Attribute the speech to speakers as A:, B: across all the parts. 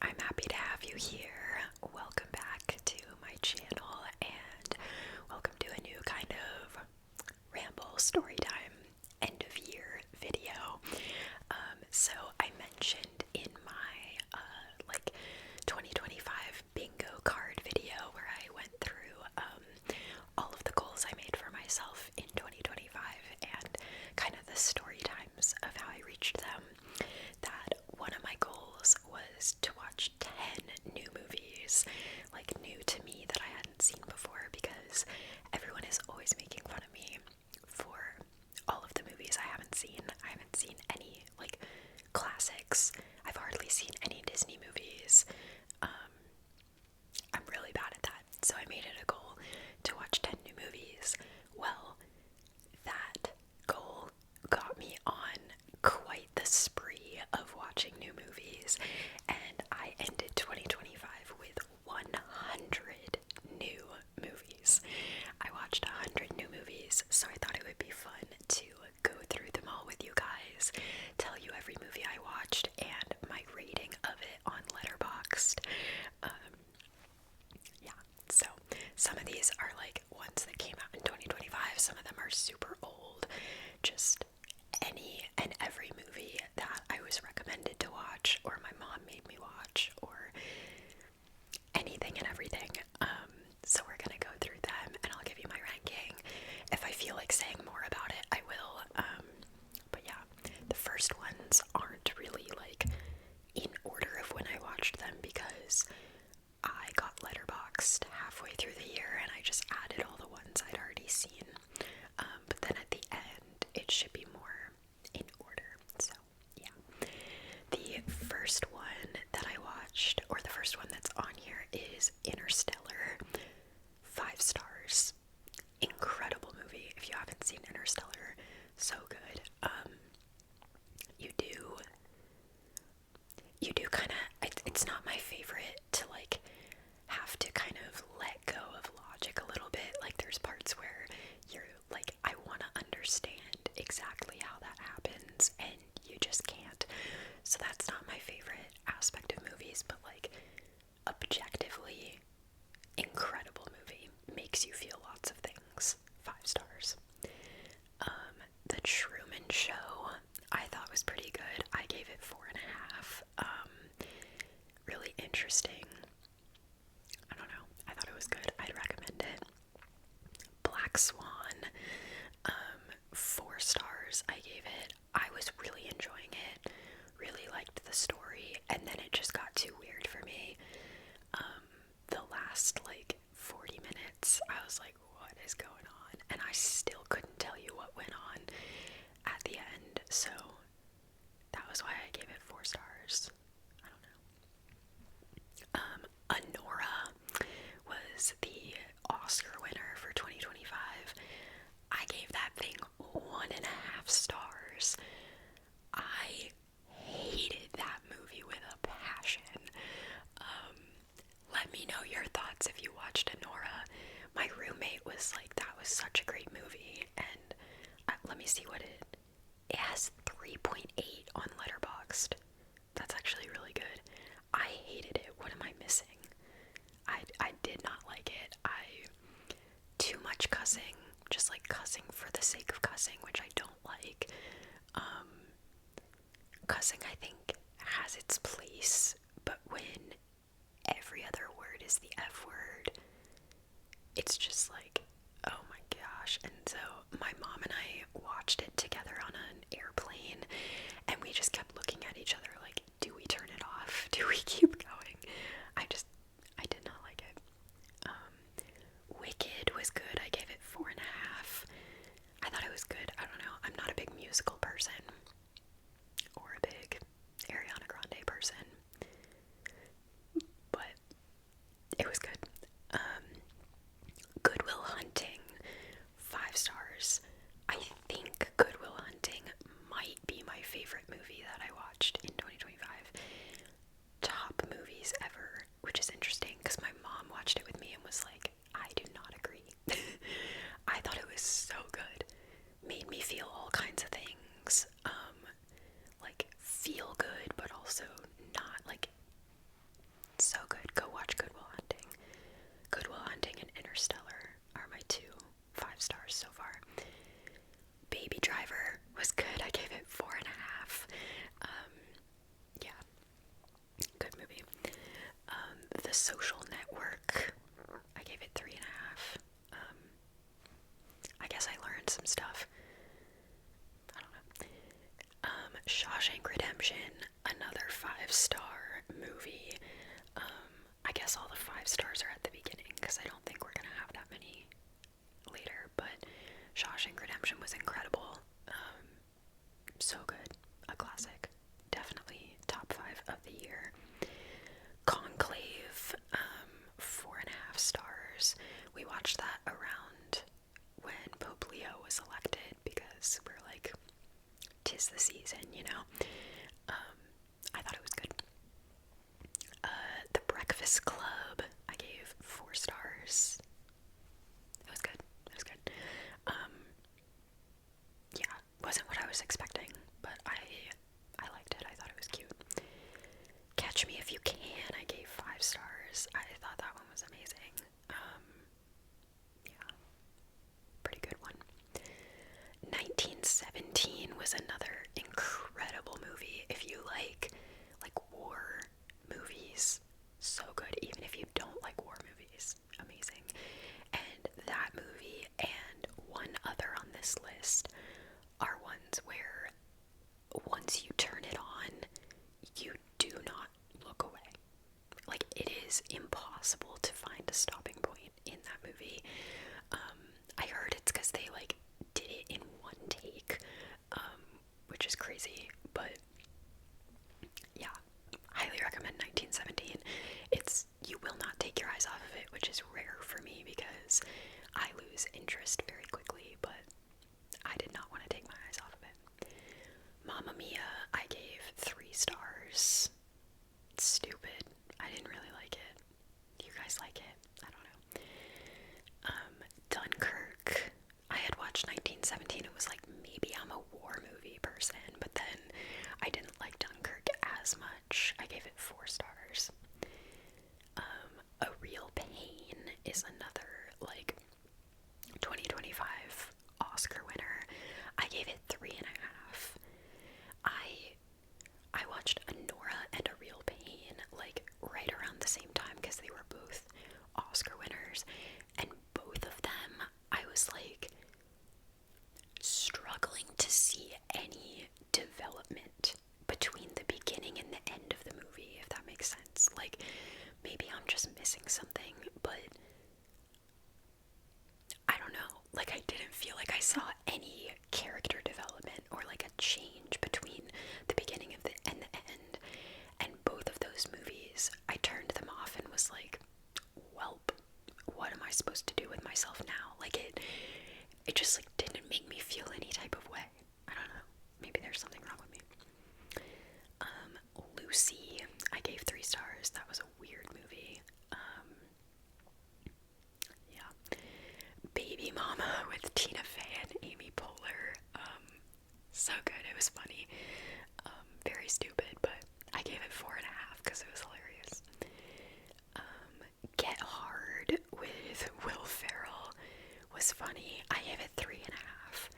A: I'm happy to have you here. Welcome back to my channel and welcome to a new kind of ramble story time end of year video. So I mentioned in my 2025 bingo card video where I went through all of the goals I made for myself in 2025 and kind of the story times of how I reached them, that one of my goals was to watch 10 new movies, like new to me that I hadn't seen before, because everyone is always making fun of me for all of the movies I haven't seen. I haven't seen any like classics. I've hardly seen any Disney movies. I'm really bad at that. So I made it a goal to watch 10 new movies. Well, that goal got me on quite the spree of watching new movies, and I ended 2025 with 100 new movies. I watched 100 new movies, so I thought it would be fun to go through them all with you guys, tell you every movie I watched and my rating of it on Letterboxd. So some of these are like ones that came out in 2025, some of them are super old, just any and every movie that I was recommended to watch or my mom made me watch or anything and everything. So we're gonna go through them and I'll give you my ranking. If I feel like saying more about it, I will. But yeah, the first ones aren't really like in order of when I watched them because I got Letterboxd halfway through the year and I just added all the ones I'd already seen. But then at the end, it should be more in order. So, yeah. The first one that I watched, or the first one that's on here, is Interstellar. 5 stars. Incredible movie. If you haven't seen Interstellar, so good. You do kind of, it's not my favorite to like have to kind of let go of logic a little bit. Like there's parts where you're like, I want to understand exactly how that happens and you just can't. So that's not my favorite aspect of movies, but like objectively incredible movie. Makes you feel lots of things. 5 stars. The Truman Show I thought was pretty good. I gave it 4.5. Really interesting. I don't know. I thought it was good. I'd recommend it. Black Swan, 4 stars. I gave it. I was really enjoying it. Really liked the story, and then it just got too weird for me. The last like 40 minutes, I was like, what is going on? And I still couldn't tell you what went on at the end. So that was why I gave it 4 stars. I don't know. Anora was the Oscar winner for 2025. I gave that thing 1.5 stars. I hated that movie with a passion. Let me know your thoughts if you watched Anora. My roommate was like, that was such a great movie, and let me see what it has 3.8 on Letterboxd. That's actually really good. I hated it. What am I missing? I did not like it. Too much cussing, just like cussing for the sake of cussing, which I don't like. Cussing, I think, has its place, but when every other word is the F word, it's just like, oh my gosh. And so my mom and I watched it together on an airplane, and we just kept looking at each other like, do we turn it off? Do we keep going? I did not like it. Wicked was good. I gave it 4.5. I thought it was good. I don't know. I'm not a big musical person or a big Ariana Grande person. The Social Network, I gave it 3.5. I guess I learned some stuff. I don't know. Shawshank Redemption, another 5-star movie. I guess all the 5 stars are at the beginning because I don't think we're gonna have that many later. But Shawshank Redemption was incredible. So good, a classic, definitely top 5 of the year. Conclave, 4.5 stars. We watched that around when Pope Leo was elected because we're like, 'tis the season, you know. I thought it was good. The Breakfast Club, I gave 4 stars. It was good. It was good. Yeah, wasn't what I was expecting, but I liked it. I thought it was cute. Catch Me If You Can, I gave 5 stars. I thought that one was amazing. Yeah, pretty good one. 1917 was another incredible movie. If you like war movies, so good. Even if you don't like war movies, amazing. And that movie and one other on this list are ones where once you turn it on, you do not look away. Like, it is impossible to find a stopping point in that movie. I heard it's because they like did it in one take, which is crazy, but yeah, highly recommend 1917. You will not take your eyes off of it, which is rare for me because I lose interest very quickly, but I did not want to take my eyes off of it. Mamma Mia, I gave 3 stars. It's stupid. I didn't really like it. Do you guys like it? I don't know. Dunkirk. I had watched 1917. It was like, maybe I'm a war movie person, but then I didn't like Dunkirk as much. I gave it 4 stars. A Real Pain is another, like, 2025 Oscar winner. I gave it 3.5. I watched Nora and A Real Pain, like, right around the same time because they were both Oscar winners, and both of them, I was, like, struggling to see any development between the beginning and the end of the movie, if that makes sense. Like, maybe I'm just missing something, but I don't know. Like, I didn't feel like I saw any character development or like a change between the beginning of and the end. And both of those movies, I turned them off and was like, welp, what am I supposed to do with myself now? Like, it just like didn't make me feel any type of way. I don't know. Maybe there's something wrong with me. Lucy, I gave 3 stars. That was a weird movie. Yeah. Baby Mama with Tina Fey and Amy Poehler. So good. It was funny. Very stupid, but I gave it 4.5 because it was hilarious. Get Hard with Will Ferrell was funny. I gave it 3.5.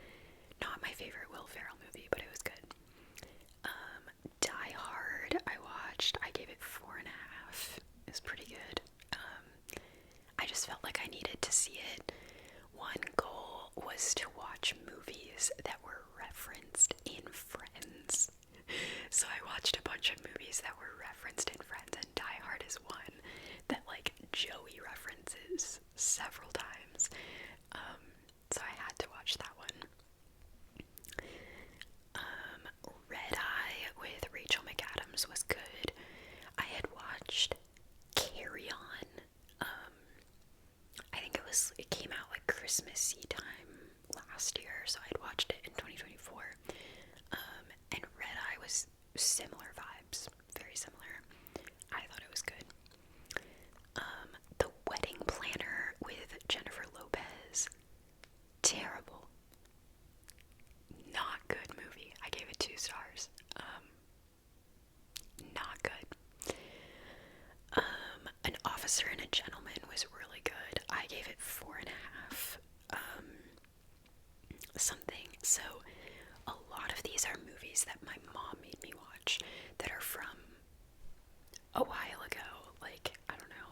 A: Not my favorite Will Ferrell movie, but it was good. Die Hard, I watched. I gave it 4.5. It was pretty good. I just felt like I needed to see it. One goal was to watch movies that were referenced in Friends. So I watched a bunch of movies that were referenced in Friends, and Die Hard is one that, like, Joey references several times. So I had to watch that one. Red Eye with Rachel McAdams was good. I had watched Carry On. I think it came out like Christmassy time last year, so I had watched it in 2024. And Red Eye was similar vibes, very similar. I thought it was good. The Wedding Planner with Jennifer Lopez. Terrible. Not good movie. I gave it 2 stars. Not good. An Officer and a Gentleman was really good. I gave it 4.5. Something. So, a lot of these are movies that my mom made me watch that are from a while ago. Like, I don't know,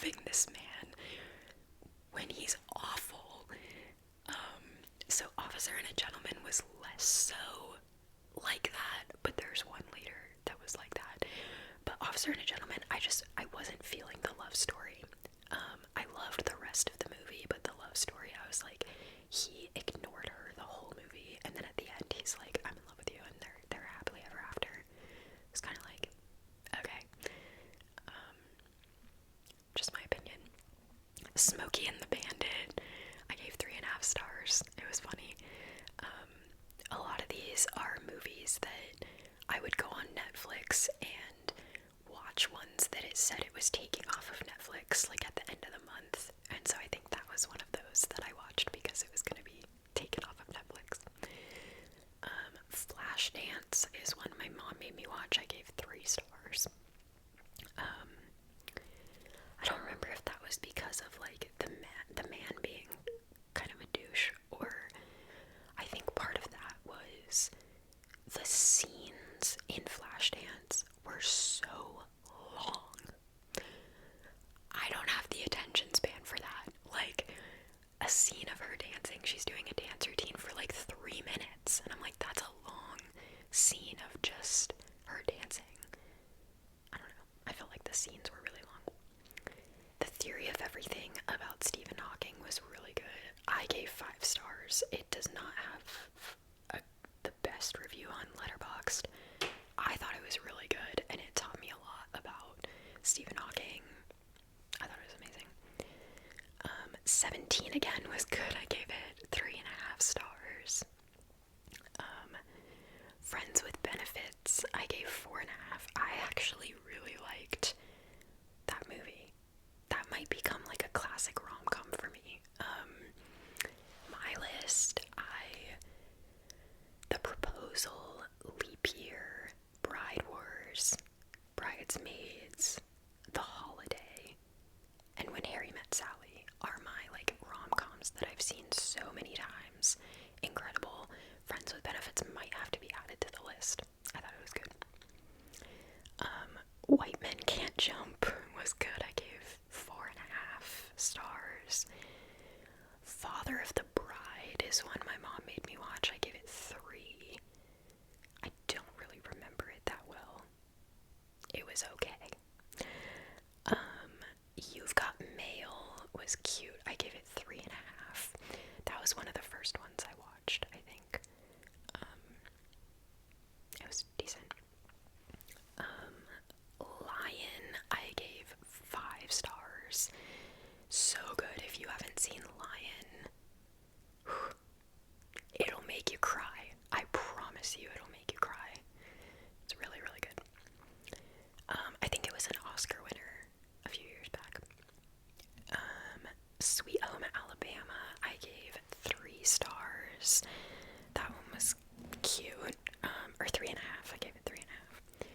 A: loving this man when he's awful. So Officer and a Gentleman was less so like that, but there's one later that was like that. But Officer and a Gentleman, I wasn't feeling the love story. I loved the rest of the movie, but the love story, I was like, he ignored her the whole movie, and then at the end, he's like, I'm in love with you, and they're happily ever after. It's kind of like, okay. Just my opinion. Smokey and the Bandit, I gave 3.5 stars. It was funny. A lot of these are movies that I would go on Netflix and watch ones that it said it was taking off of Netflix, like at the end of the month, and so I think that was one of those that I watched because it was going to be taken off of Netflix. Flashdance is one my mom made me watch. I gave 3 stars. I don't remember if that was because of like the man being kind of a douche, or I think part of that was the scenes in Flashdance were so long. I don't have the attention span for that. Like, a scene of her dancing, she's doing a dance routine for like 3 minutes, and I'm like, that's a long scene of just her dancing. I don't know. I felt like the scenes were really long. The Theory of Everything about Stephen Hawking was really good. I gave 5 stars. It does not have the best review on Letterboxd. I thought it was really good, and it taught me a lot about Stephen Hawking. I thought it was amazing. 17 again was good. I gave it 3.5 stars. Friends with Benefits, I gave 4.5. I actually really liked that movie. That might become like a classic rom-com for me. My list, The Proposal, Leap Year, Bride Wars, Bridesmaids, The Holiday, and When Harry Met Sally are my like rom-coms that I've seen so many times. Incredible. Friends with Benefits might have to be added to the list. I thought it was good. White Men Can't Jump was good. I gave 4.5 stars. Father of the Bride is one my mom made me watch. I gave it 3. I don't really remember it that well. It was okay. You've Got Mail was cute. I gave it 3.5. That was one of the first ones I watched, I think. It was decent. Lion, I gave 5 stars. So good. If you haven't seen Lion, it'll make you cry. I promise you it'll make you cry. It's really, really good. I think it was an Oscar winner a few years back. Sweet Home Alabama, I gave 3 stars. That one was cute. Or 3.5. I gave it 3.5.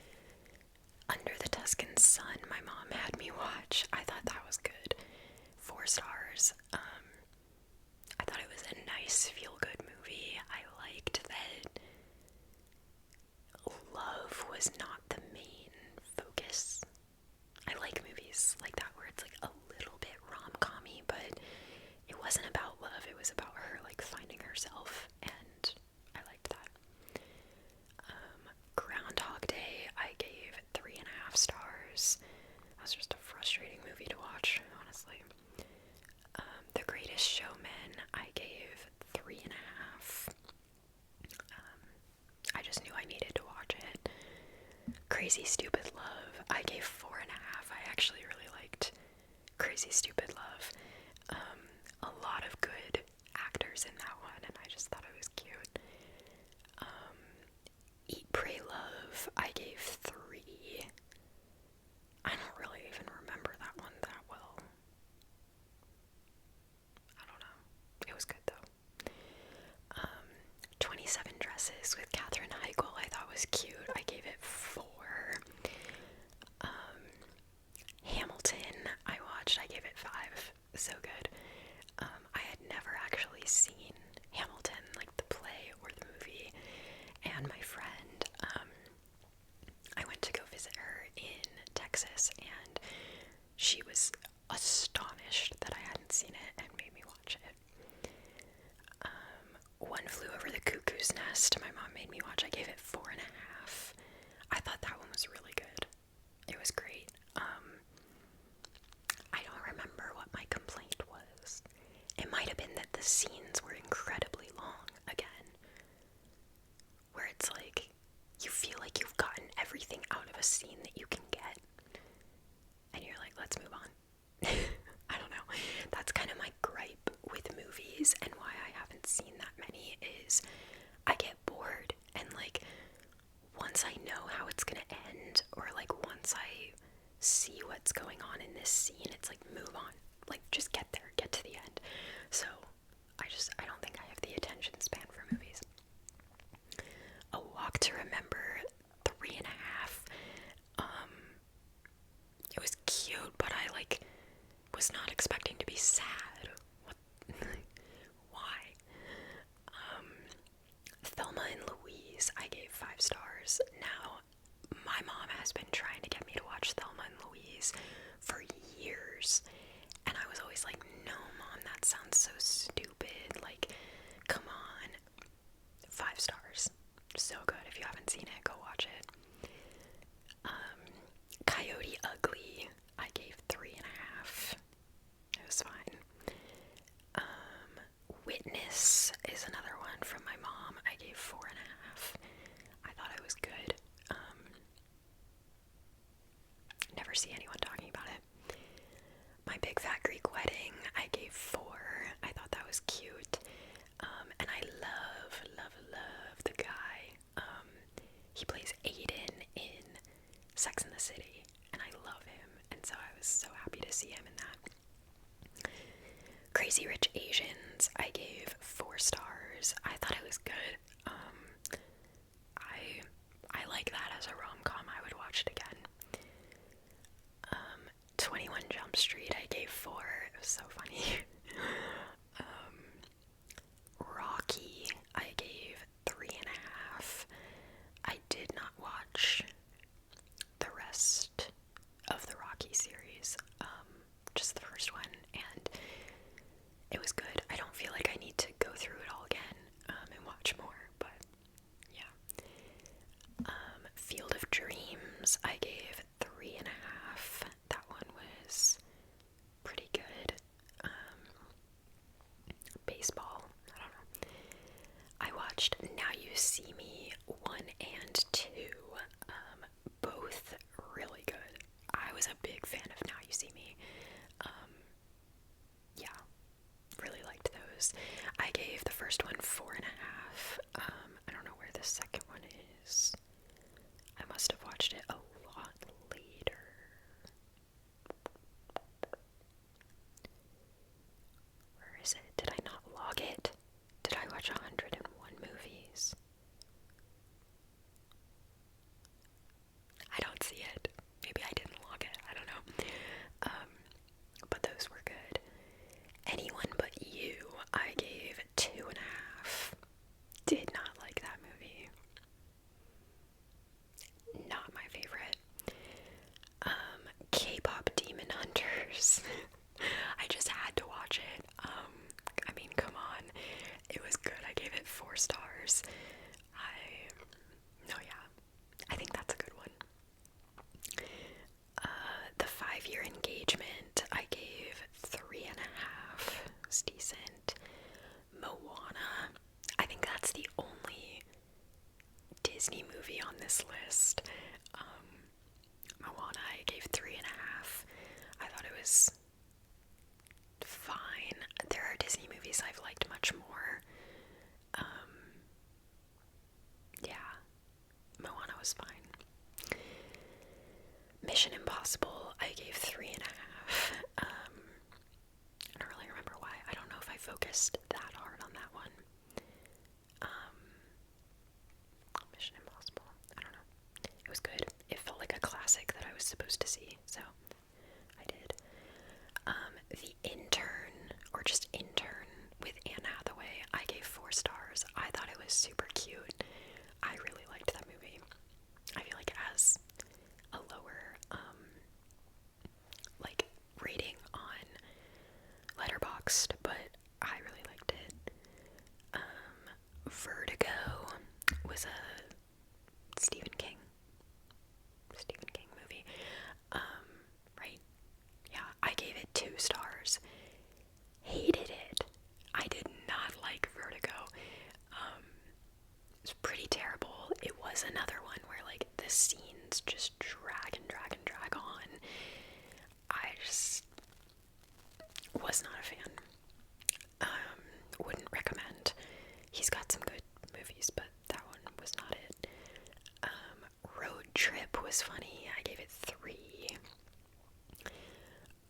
A: Under the Tuscan Sun, my mom had me watch. I thought that was good. 4 stars. I thought it was a nice, feel-good movie. I liked that love was not the main focus. I like movies like that where it's like a little bit rom-com-y, but it wasn't about love. It was about her like finding herself, and I liked that. Groundhog Day, I gave 3.5 stars. That was just a frustrating movie to watch, honestly. The Greatest Showman, I gave 3.5. I just knew I needed to watch it. Crazy Stupid Love, I gave 4.5. I actually really liked Crazy Stupid Love. A lot of good actors in that one, and I just thought it was cute. Eat, Pray, Love, I gave 3. I don't really even remember that one that well. I don't know. It was good though. 27 Dresses with Katherine Heigl, I thought was cute. I gave it 4. Hamilton, I watched. I gave it 5. So good. I had never actually seen Hamilton, like the play or the movie, and my friend, I went to go visit her in Texas, and she was a scenes were incredibly long again, where it's like you feel like you've gotten everything out of a scene that you can get, and you're like, let's move on. I don't know. That's kind of my gripe with movies, and why I haven't seen that many is I get bored, and like once I know how it's gonna end, or like once I see what's going on in this scene, it's like, move on. Like, just get there, get to the end. So I don't think I have the attention span for movies. A Walk to Remember, 3.5. It was cute, but I like was not expecting to be sad. What? Why? Thelma and Louise, I gave 5 stars. Now, my mom has been trying to get me to watch Thelma and Louise for years, and I was always like, no, Mom, that sounds so stupid. Like, come on. 5 stars. So good. If you haven't seen it, go watch it. Coyote Ugly, I gave 3.5. It was fine. Witness is another one from my mom. I gave 4.5. I thought it was good. Never see anyone talking about it. My Big Fat Greek Wedding, I gave 4. I thought that was cute. And I love the guy. He plays Aiden in Sex and the City, and I love him, and so I was so happy to see him in that. Crazy Rich Asians, I gave 4 stars. I thought it was good. I like that as a rom-com. I would watch it again. 21 Jump Street, I gave 4. It was so funny. Rocky, I gave 3.5. I did not watch the rest of the Rocky series, just the first one, and it was good. I don't feel like I need to go through it all again and watch more, but yeah. Field of Dreams, I gave 3.5. That one was pretty good. Baseball, I don't know. I watched Now You See Me 1 and 2, both really good. I was a big fan of Now You See Me. Yeah, really liked those. I gave the first one 4.5. I don't know where the second one is. I must have watched it a lot later. Where is it? Did I not log it? Did I watch 101 movies? I don't see it. Maybe I didn't log it. I don't know. But those were good. Anyone But You, I gave 2.5. Did not like that movie. Not my favorite. K-pop Demon Hunters. I just had to watch it. I mean, come on. It was good. I gave it 4 stars. I think that's a good one. The 5-Year Engagement, I gave 3.5. It was decent. Moana, I think that's the only Disney movie on this list. Moana, I gave 3.5. I thought it was fine. There are Disney movies I've liked much more. Yeah, Moana was fine. Mission Impossible, I gave 3.5. I don't really remember why. I don't know if I focused that hard on that one. Mission Impossible, I don't know. It was good. It felt like a classic that I was supposed to see, so I did. The Intern, or just Intern, with Anne Hathaway, I gave 4 stars. I thought it was super cute. I really liked that movie. I feel like it has a lower, rating on Letterboxd, but I really liked it. Vertigo was a Stephen King movie. Right? Yeah, I gave it 2 stars. Hated it. I did Was not a fan. Wouldn't recommend. He's got some good movies, but that one was not it. Road Trip was funny. I gave it 3.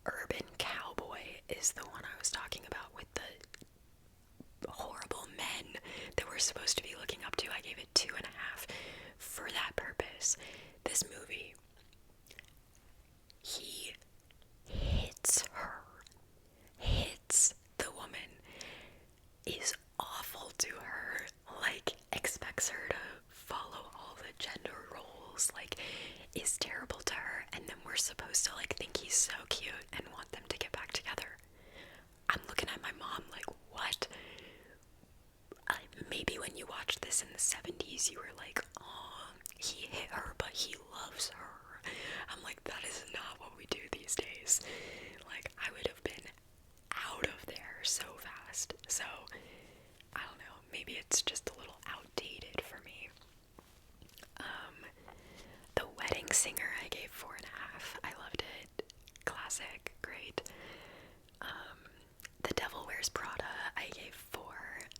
A: Urban Cowboy is the one I was talking about with the horrible men that we're supposed to be looking up to. I gave it 2.5 for that purpose. This movie, he hits her, hits the woman, is awful to her, like expects her to follow all the gender roles, like is terrible to her, and then we're supposed to like think he's so cute and want them to get back together. I'm looking at my mom like, what? Maybe when you watched this in the 70s, you were like, oh, he hit her, but he loves her. I'm like, that is not what we do these days. Like, I would have been out of there so fast. So, I don't know, maybe it's just a little outdated for me. The Wedding Singer I gave 4.5. I loved it. Classic, great. The Devil Wears Prada I gave 4.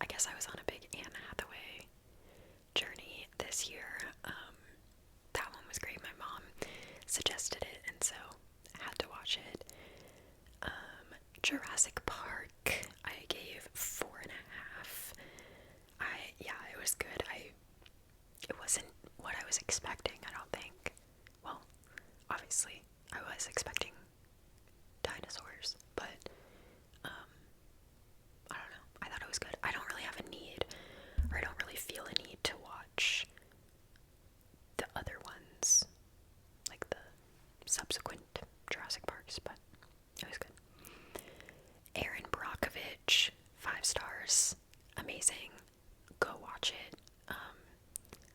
A: I guess I was on a big Anne Hathaway journey this year. That one was great. My mom suggested it, and so I had to watch it. Jurassic Park I gave 4.5. Yeah, it was good. It wasn't what I was expecting, I don't think. Well, obviously, I was expecting dinosaurs, but I don't know. I thought it was good. I don't really have a need, or I don't really feel a need to watch the other ones, like the subsequent Jurassic Parks, but it was good. Aaron Brockovich, 5 stars. Amazing. Go watch it.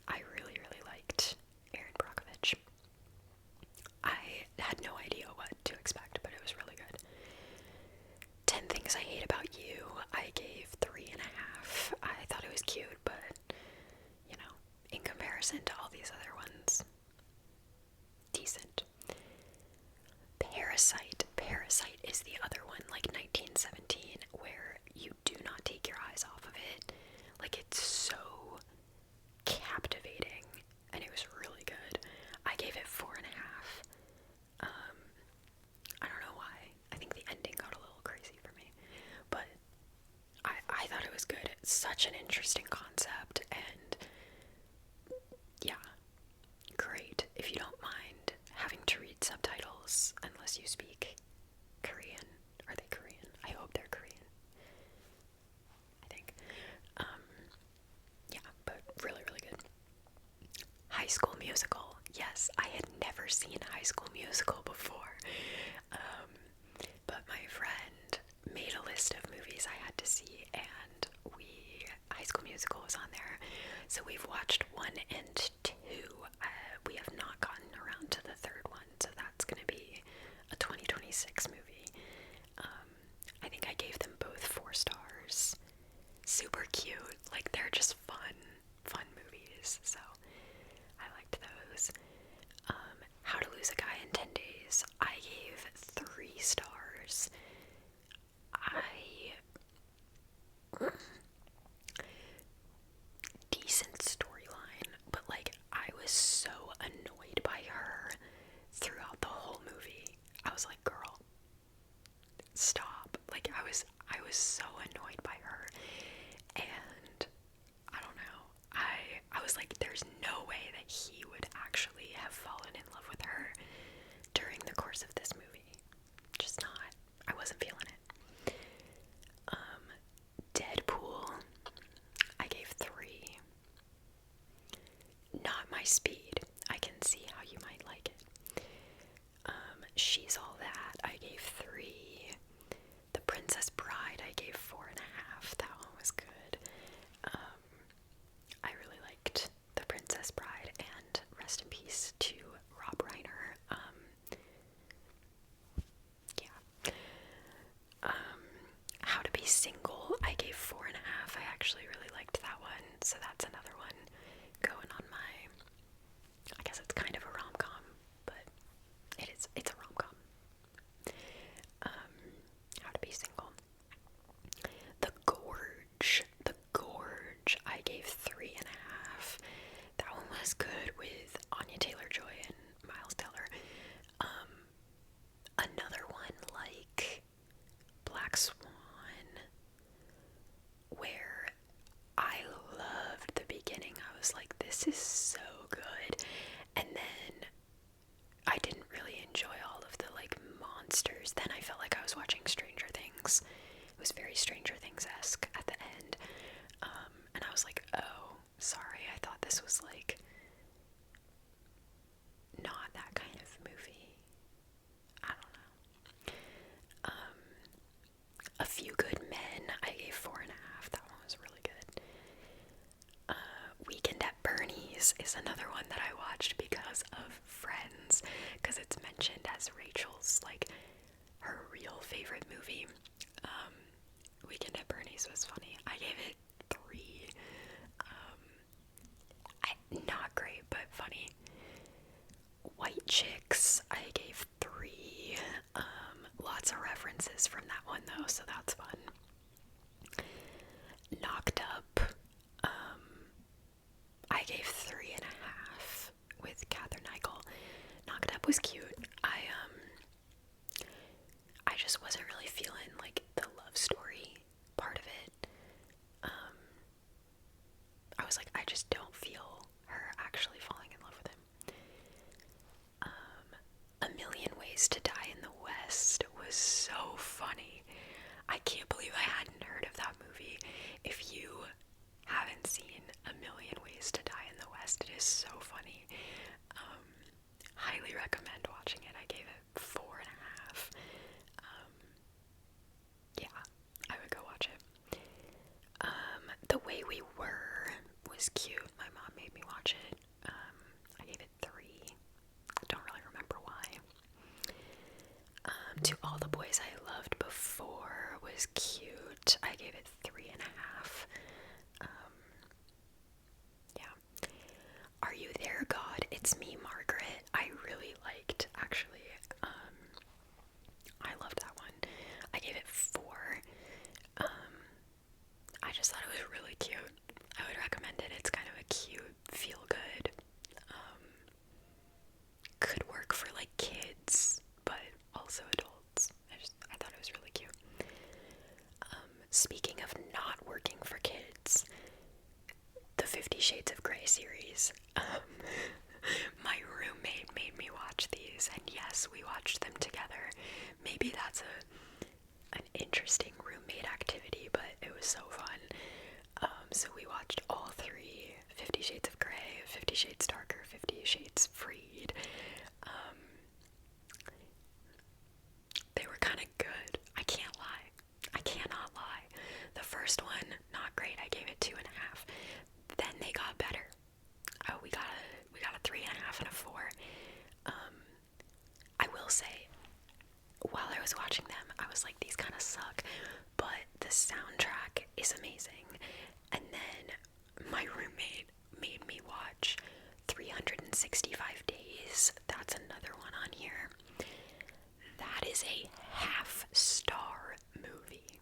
A: I really, really liked Aaron Brockovich. I had no idea what to expect, but it was really good. 10 Things I Hate About You, I gave 3.5. I thought it was cute, but, you know, in comparison to all these other ones, decent. Parasite is the other one, like 1917, where you do not take your eyes off of it. Like, it's so captivating, and it was really good. I gave it 4.5. I don't know why. I think the ending got a little crazy for me, but I thought it was good. It's such an interesting concept, and yeah, great. If you don't mind having to read subtitles, unless you speak Korean. Are they Korean? I hope they're Korean. I think. Yeah, but really, really good. High School Musical. Yes, I had never seen High School Musical before. But my friend made a list of movies I had to see, and High School Musical was on there. So we've watched 1 and 2. We have not gotten around to the 3rd one, so that's going to be a 2026 movie. I think I gave them both 4 stars. Super cute. Like, they're just fun movies, so I liked those. How to Lose a Guy in 10 Days, I gave 3 stars. Decent storyline, but like, I was so annoyed by her throughout the whole movie. I was like, girl, stop. Like, I was so annoyed by her, and I don't know, I was like, there's no way that he would actually have fallen in love with her during the course of this movie. Just not. I wasn't feeling it. Deadpool, I gave 3. Not my speed. I can see how you might like it. She's All That, I gave 3. The Princess Bride, I gave 4.5. That one was good. I really liked The Princess Bride, and rest in peace to Rob Reiner. was very Stranger Things-esque at the end. And I was like, oh, sorry, I thought this was like not that kind of movie. I don't know. A Few Good Men, I gave 4.5. That one was really good. Weekend at Bernie's is another one that I watched because of Friends, because it's mentioned as Rachel's, like, her real favorite movie. Weekend at Bernie's was funny. I gave it 3. Not great, but funny. White Chicks, I gave 3. Lots of references from that one though, so that's fun. Knocked Up, I gave 3.5 with Katherine Heigl. Knocked Up was cute. I just wasn't really feeling like the love story part of it. I was like, I just don't feel her actually falling in love with him. A Million Ways to Die in the West was so funny. I can't believe I hadn't heard of that movie. If you haven't seen A Million Ways to Die in the West, it is so funny. Highly recommend watching it. I gave it 4.5. Yeah, I would go watch it. The Way We Were was cute. My mom made me watch it. I gave it 3. Don't really remember why. To All the Boys I Loved Before was cute. I gave it 3.5. Yeah. Are You There, God? It's Me, Margaret. I really liked, actually. I loved that one. I gave it 4. I just thought it was really cute. I would recommend it. It's kind of a cute, feel good. Could work for like kids, but also adults. I thought it was really cute. Speaking of not working for kids, the 50 Shades of Grey series. My roommate made me watch these, and yes, we watched them together. Maybe that's an interesting roommate activity, but it was so fun. So we watched all 3, 50 Shades of Grey, 50 Shades Darker, 50 Shades Freed. They were kind of good. I can't lie. I cannot lie. The first one, not great. I gave it 2.5. Then they got better. We got a 3.5 and a 4. I will say, while I was watching them, I was like, these kind of suck, but the soundtrack is amazing. And then my roommate made me watch 365 Days. That's another one on here. That is a half-star movie.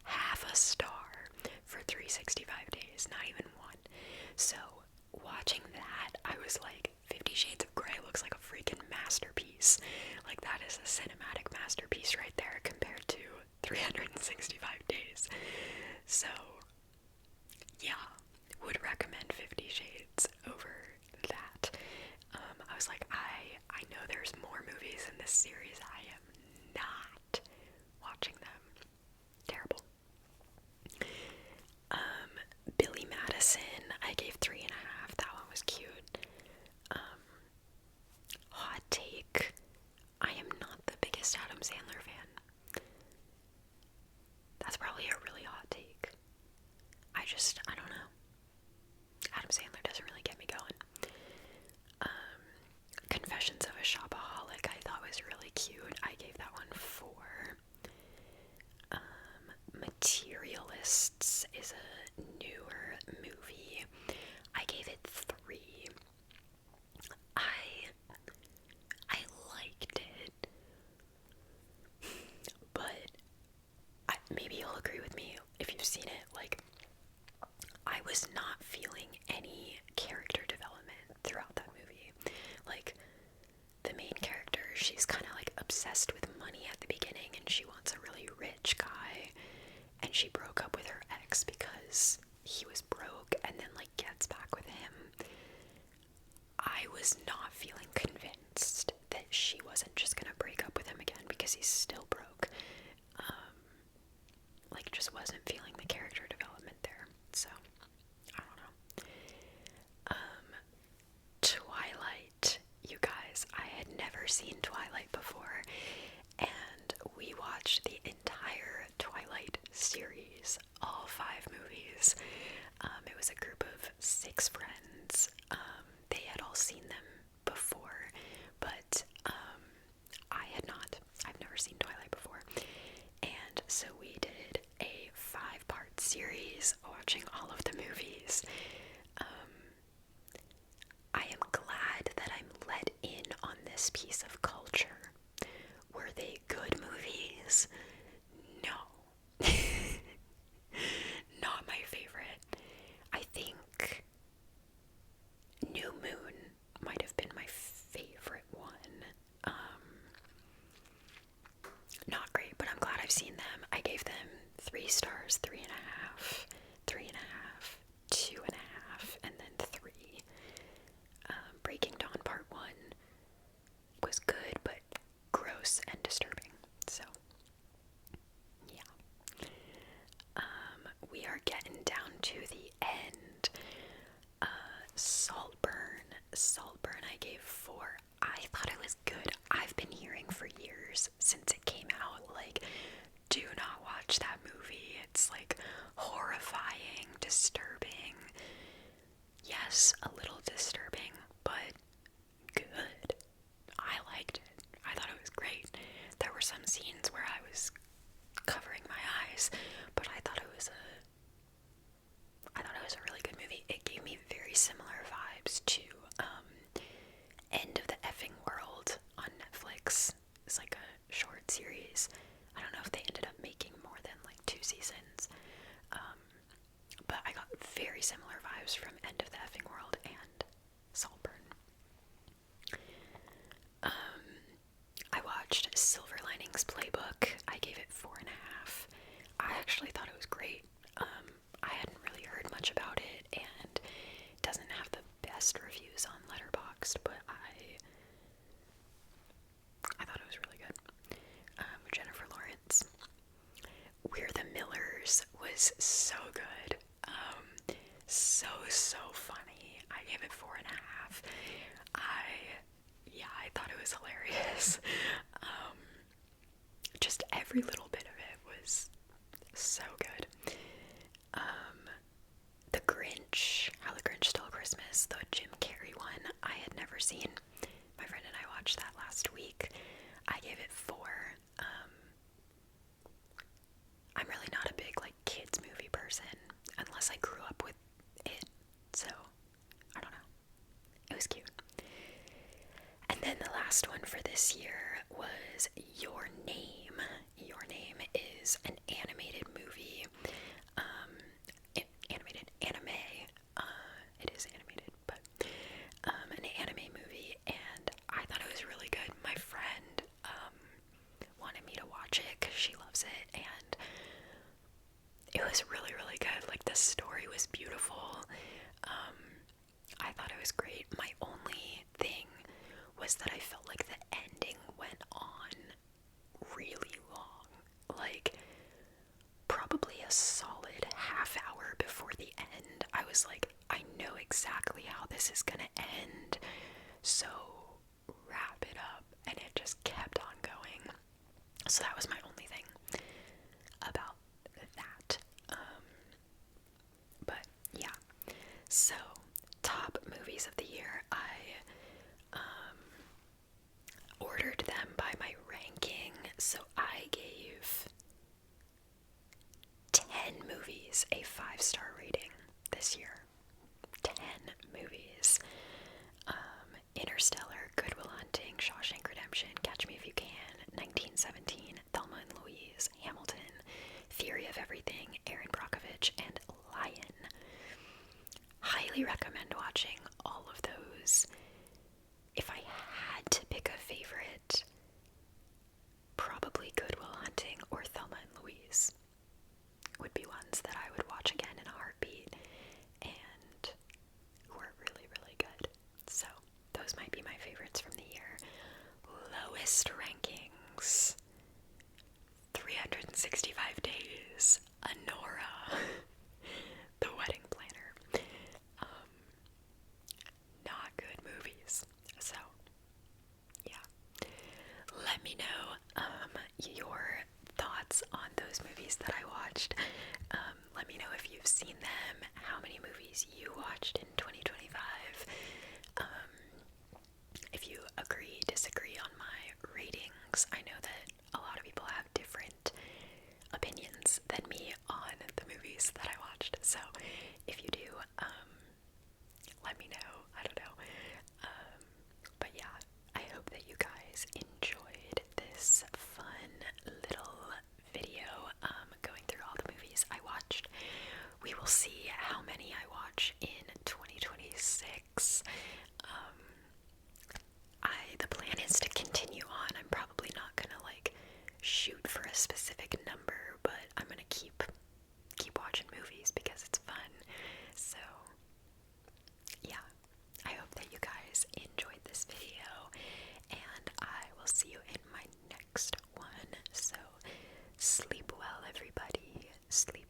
A: Half a star for 365 Days, not even 1. So, watching that, I was like, 50 Shades of Grey looks like a freaking masterpiece. Like, that is a cinematic masterpiece right there compared to 365 Days. So, yeah, would recommend 50 Shades over that. I was like, I know there's more movies in this series. I am not watching them. Terrible. Billy Madison, I gave 3.5. That one was cute. Hot take, I am not the biggest Adam Sandler fan. That's probably a really hot take. I don't know. Adam Sandler doesn't really get me going. Confessions of a Shopaholic I thought was really cute. I gave that one 4. Materialists is a newer movie. I gave it 3. I liked it, but maybe you'll agree with me if you've seen it. Like, I was not feeling any character development throughout that movie. Like, the main character, she's kind of like obsessed with money at the beginning, and she wants a really rich guy, and she broke up with her ex because he was broke, and then like gets back with him. I was not feeling convinced that she wasn't just gonna break up with him again because he's still broke. was a group of 6 friends. They had all seen them before, but I had not. I've never seen Twilight before. And so we did a 5-part series watching all of the movies. I am glad that I'm let in on this piece of culture. Were they good movies? No. Not my favorite. I think New Moon might have been my favorite one. Not great, but I'm glad I've seen them. I gave them 3 stars, 3.5, 3.5, 2.5, and then 3. Breaking Dawn Part 1 was good, but gross and disturbing. So, yeah. We are getting down to the end. Saltburn I gave 4. I thought it was good. I've been hearing for years since it came out, like, do not watch that movie. It's like horrifying, disturbing. Yes, a little disturbing, but good. I liked it. I thought it was great. There were some scenes where I was covering my eyes, but I thought it was a really good movie. It gave me very similar vibes to End of the Effing World on Netflix. It's like a short series. I don't know if they ended up making more than like 2 seasons. But I got very similar vibes from End of the Effing World and Saltburn. I watched Silver Linings Playbook. I gave it 4.5. I actually thought it was great. I hadn't really heard much about it, and it doesn't have the best reviews on Letterboxd, but I thought it was really good. Jennifer Lawrence. We're the Millers was so good. So funny. I gave it 4.5. I thought it was hilarious. Just every little bit of it was so good. The Grinch, How the Grinch Stole Christmas, the Jim Carrey one, I had never seen. My friend and I watched that last week. I gave it 4. I'm really not a big, like, kids movie person, unless I grew up with it, so, I don't know. It was cute. And then the last one for this year was Your Name. Your Name is an animated movie, anime. It is animated, but an anime movie, and I thought it was really good. My friend wanted me to watch it because she loves it, and it was really, really good. Like, the story was beautiful. I thought it was great. My only thing was that I felt like the ending went on really long. Like, probably a solid half hour before the end, I was like, I know exactly how this is gonna end, so wrap it up. And it just kept on going. So that was my only thing about that. But yeah. So, top movies of the year. I ordered them by my ranking. So I gave 10 movies a 5-star rating this year. 10 movies. Interstellar, Good Will Hunting, Shawshank Redemption, Catch Me If You Can, 1917, Thelma and Louise, Hamilton, Theory of Everything, Erin Brockovich, and Lion. Highly recommend watching all of those. If I had to pick a favorite, probably Good Will Hunting or Thelma and Louise would be ones that I would watch again in a heartbeat, and were really, really good. So those might be my favorites from the year. Lowest rankings. 365 Days, Anora, The Wedding Planner. Not good movies. So, yeah. Let me know your thoughts on those movies that I watched. Let me know if you've seen them, how many movies movies you watched in 2025. If you agree, disagree on my ratings. I know that a lot of people have different opinions than me on the movies that I watched. So if you do, let me know. I don't know. But yeah, I hope that you guys enjoyed this fun little video going through all the movies I watched. We will see how many I watch in 2026. The plan is to continue on. I'm probably not gonna like shoot for a specific number, but I'm gonna keep watching movies because it's fun. So yeah, I hope that you guys enjoyed this video, and I will see you in my next one. So sleep well, everybody. Sleep